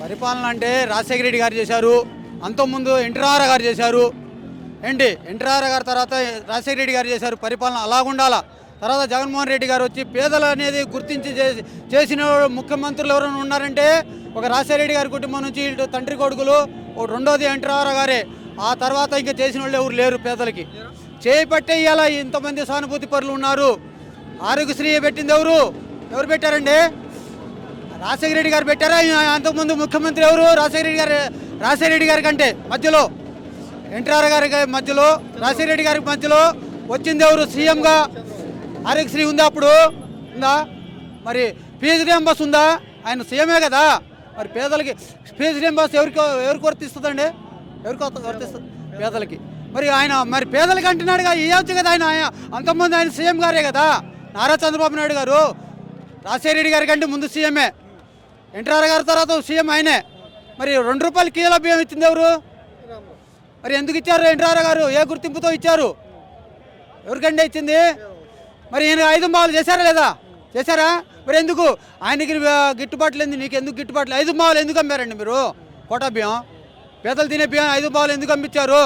పరిపాలన అంటే రాజశేఖర రెడ్డి గారు చేశారు, అంతకుముందు ఎన్టీ రామారావు గారు చేశారు. ఏంటి ఎన్టీ రామారావు గారి తర్వాత రాజశేఖర రెడ్డి గారు చేశారు. పరిపాలన అలాగుండాలా. తర్వాత జగన్మోహన్ రెడ్డి గారు వచ్చి పేదలు అనేది గుర్తించి చేసిన ముఖ్యమంత్రులు ఎవరైనా ఉన్నారంటే ఒక రాజశేఖర రెడ్డి గారి కుటుంబం నుంచి ఇటు తండ్రి కొడుకులు, రెండోది ఎన్టీ రామారావు గారే. ఆ తర్వాత ఇంకా చేసిన వాళ్ళు ఎవరు లేరు పేదలకి. చేపట్టే ఇవాళ ఇంతమంది సానుభూతి పరులు ఉన్నారు. ఆరోగ్యశ్రీ పెట్టింది ఎవరు పెట్టారండి? రాజశేఖర రెడ్డి గారు పెట్టారా? అంతకుముందు ముఖ్యమంత్రి ఎవరు? రాజశేఖర రెడ్డి గారి కంటే మధ్యలో ఎన్టీ రామారావు గారి మధ్యలో రాజశేఖర రెడ్డి గారికి మధ్యలో వచ్చింది ఎవరు సీఎంగా? ఆరోగ్యశ్రీ ఉందా? అప్పుడు ఉందా? మరి ఫీజు రియంబర్స్ ఉందా? ఆయన సీఎమే కదా. మరి పేదలకి ఫీజు రియంబర్స్ ఎవరికి వర్తిస్తుందండి? ఎవరికి వర్తిస్తుంది? పేదలకి. మరి పేదలకి అంటున్నాడుగా, ఇవ్వచ్చు కదా. ఆయన అంతకుముందు ఆయన సీఎం గారే కదా. నారా చంద్రబాబు నాయుడు గారు రాజశేఖర రెడ్డి గారి కంటే ముందు సీఎంఏ, ఎన్టీ రామారావు గారి తర్వాత సీఎం ఆయనే. మరి ₹2 కిలో బియ్యం ఇచ్చింది ఎవరు? మరి ఎందుకు ఇచ్చారు? ఎన్టీ రామారావు గారు ఏ గుర్తింపుతో ఇచ్చారు? ఎవరికంటే ఇచ్చింది? మరి ఈయన 5 మావులు చేశారా లేదా? చేశారా? మరి ఎందుకు ఆయనకి గిట్టుబాటు లేదు, నీకు ఎందుకు గిట్టుబాటు లేదు? 5 మావులు ఎందుకు అమ్మారండి మీరు? కోటా బియ్యం, పేదలు తినే బియ్యం 5 మావులు ఎందుకు అమ్మించారు?